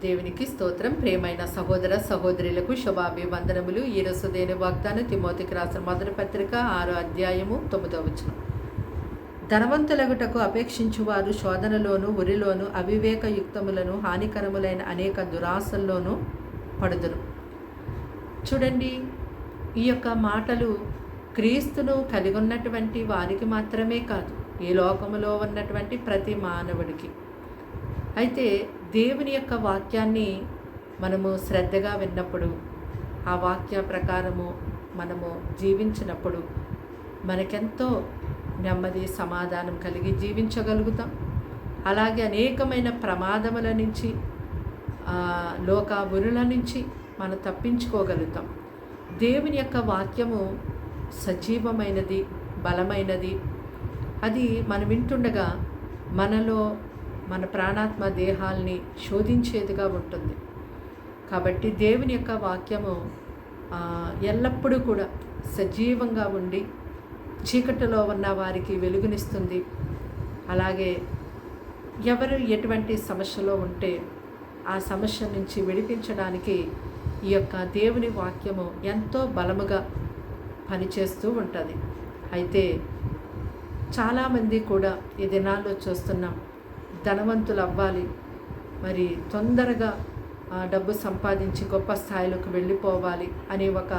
దేవునికి స్తోత్రం. ప్రియమైన సహోదర సహోదరులకు శుభాభివందనములు. ఈరోజు దేని వాగ్దానం తిమోతికి రాసిన మొదటి పత్రిక 6వ అధ్యాయము 9వ వచనం. ధనవంతులగుటకు అపేక్షించువారు శోధనలోను ఉరిలోను అవివేకయుక్తములను హానికరములైన అనేక దురాశల్లోనూ పడుదురు. చూడండి, ఈ యొక్క మాటలు క్రీస్తును కలిగి ఉన్నటువంటి వారికి మాత్రమే కాదు, ఈ లోకములో ఉన్నటువంటి ప్రతి మానవుడికి. అయితే దేవుని యొక్క వాక్యాన్ని మనము శ్రద్ధగా విన్నప్పుడు, ఆ వాక్య ప్రకారము మనము జీవించినప్పుడు మనకెంతో నెమ్మది సమాధానం కలిగి జీవించగలుగుతాం. అలాగే అనేకమైన ప్రమాదముల నుంచి, లోక ఉరుల నుంచి మనం తప్పించుకోగలుగుతాం. దేవుని యొక్క వాక్యము సజీవమైనది, బలమైనది. అది మనం వింటుండగా మనలో మన ప్రాణాత్మ దేహాల్ని శోధించేదిగా ఉంటుంది. కాబట్టి దేవుని యొక్క వాక్యము ఎల్లప్పుడూ కూడా సజీవంగా ఉండి చీకటిలో ఉన్న వారికి వెలుగునిస్తుంది. అలాగే ఎవరు ఎటువంటి సమస్యలో ఉంటే ఆ సమస్య నుంచి విడిపించడానికి ఈ యొక్క దేవుని వాక్యము ఎంతో బలముగా పనిచేస్తూ ఉంటుంది. అయితే చాలామంది కూడా ఈ దినాల్లో చూస్తున్నాం, ధనవంతులు అవ్వాలి, మరి తొందరగా డబ్బు సంపాదించి గొప్ప స్థాయిలోకి వెళ్ళిపోవాలి అనే ఒక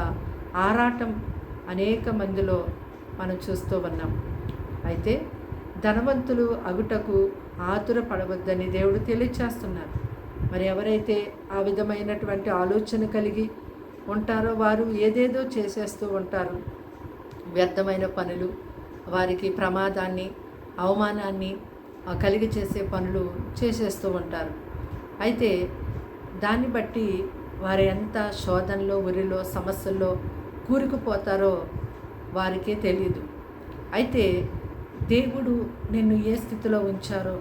ఆరాటం అనేక మందిలో మనం చూస్తూ ఉన్నాం. అయితే ధనవంతులు అగుటకు ఆతుర పడవద్దని దేవుడు తెలియచేస్తున్నారు. మరి ఎవరైతే ఆ విధమైనటువంటి ఆలోచన కలిగి ఉంటారో వారు ఏదేదో చేసేస్తూ ఉంటారు. వ్యర్థమైన పనులు, వారికి ప్రమాదాన్ని, అవమానాన్ని కలిగి చేసే పనులు చేసేస్తూ ఉంటారు. అయితే దాన్ని బట్టి వారు ఎంత శోధనలో, ఉరిలో, సమస్యల్లో కూరుకుపోతారో వారికే తెలియదు. అయితే దేవుడు నిన్ను ఏ స్థితిలో ఉంచారో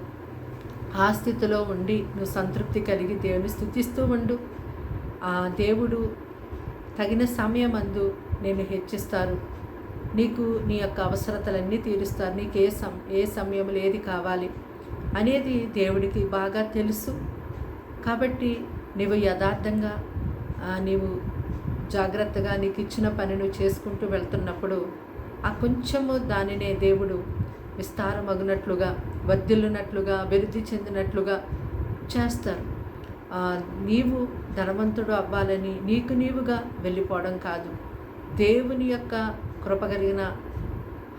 ఆ స్థితిలో ఉండి నువ్వు సంతృప్తి కలిగి దేవుని స్తుతిస్తూ ఉండు. ఆ దేవుడు తగిన సమయమందు నేను హెచ్చిస్తారు. నీకు నీ యొక్క అవసరతలన్నీ తీరుస్తారు. నీకు ఏ సమయంలో ఏది కావాలి అనేది దేవుడికి బాగా తెలుసు. కాబట్టి నువ్వు యథార్థంగా, నీవు జాగ్రత్తగా నీకు ఇచ్చిన పని నువ్వు చేసుకుంటూ వెళ్తున్నప్పుడు ఆ కొంచెము దానినే దేవుడు విస్తారమగునట్లుగా, వర్ధిల్లునట్లుగా, అభివృద్ధి చెందినట్లుగా చేస్తారు. నీవు ధనవంతుడు అవ్వాలని నీకు నీవుగా వెళ్ళిపోవడం కాదు, దేవుని యొక్క కృపగలిగిన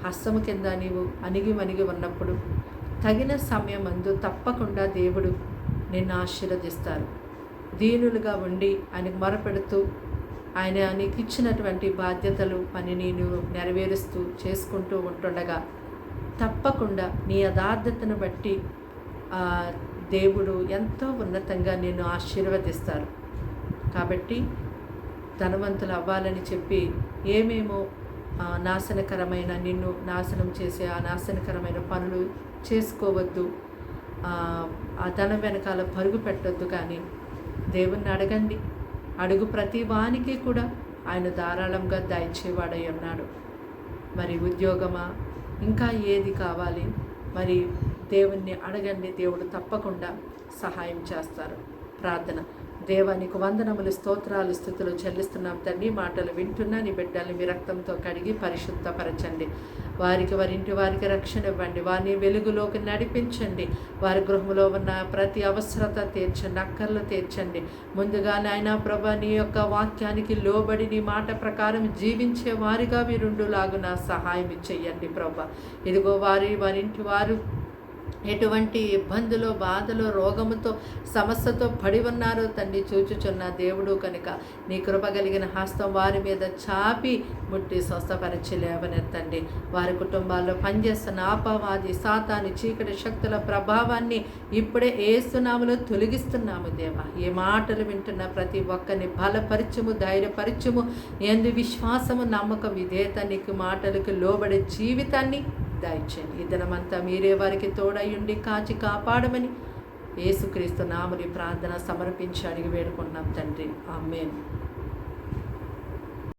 హస్తము కింద నీవు అణిగి ఉన్నప్పుడు తగిన సమయమందు తప్పకుండా దేవుడు నిన్ను ఆశీర్వదిస్తారు. దీనులుగా ఉండి ఆయనకు మొరపెడుతూ ఆయన నీకు ఇచ్చినటువంటి బాధ్యతలు పనిని నువ్వు నెరవేరుస్తూ చేసుకుంటూ ఉంటుండగా తప్పకుండా నీ యథార్థతను బట్టి దేవుడు ఎంతో ఉన్నతంగా నిన్ను ఆశీర్వదిస్తారు. కాబట్టి ధనవంతులు అవ్వాలని చెప్పి ఏమేమో నాశనకరమైన, నిన్ను నాశనం చేసే ఆ నాశనకరమైన పనులు చేసుకోవద్దు. ఆ ధనం వెనకాల పరుగు పెట్టొద్దు. కానీ దేవుణ్ణి అడగండి. అడుగు ప్రతి వానికి కూడా ఆయన ధారాళంగా దయచేవాడై ఉన్నాడు. మరి ఉద్యోగమా, ఇంకా ఏది కావాలి, మరి దేవుణ్ణి అడగండి. దేవుడు తప్పకుండా సహాయం చేస్తారు. ప్రార్థన. దేవా, నీకు వందనములు, స్తోత్రాలు, స్తుతులు చెల్లిస్తున్నాం తండ్రి. మాటలు వింటున్నా నీ బిడ్డల్ని మీ రక్తంతో కడిగి పరిశుద్ధపరచండి. వారింటి వారికి రక్షణ ఇవ్వండి. వారిని వెలుగులోకి నడిపించండి. వారి గృహంలో ఉన్న ప్రతి అవసరత తీర్చండి, అక్కర్లు తీర్చండి. ముందుగా నాయనా ప్రభా, నీ యొక్క వాక్యానికి లోబడి నీ మాట ప్రకారం జీవించే వారిగా వీరుండులాగున సహాయం చెయ్యండి ప్రభా. ఇదిగో వారింటి వారు ఎటువంటి ఇబ్బందులు, బాధలు, రోగముతో, సమస్యతో పడి ఉన్నారో తండ్రి చూచుచున్న దేవుడు కనుక నీ కృప కలిగిన హస్తం వారి మీద చాపి ముట్టి స్వస్థపరిచి లేవనెత్తండి. వారి కుటుంబాల్లో పనిచేస్తున్న అపవాది, సాతాను, చీకటి శక్తుల ప్రభావాన్ని ఇప్పుడే యేసు నామములో తొలగిస్తున్నాము దేవా. ఈ మాటలు వింటున్న ప్రతి ఒక్కరిని బలపరచుము, ధైర్యపరచుము. ఎందు విశ్వాసము, నమ్మకం, విధేయత, నీకు మాటలకు లోబడే జీవితాన్ని దయచేయండి. ఈ దినమంతా మీరే వారికి తోడయ్యుండి కాచి కాపాడమని యేసుక్రీస్తు నామములో ప్రార్థన సమర్పించి అడిగి వేడుకుంటున్నాం తండ్రి. ఆమేన్.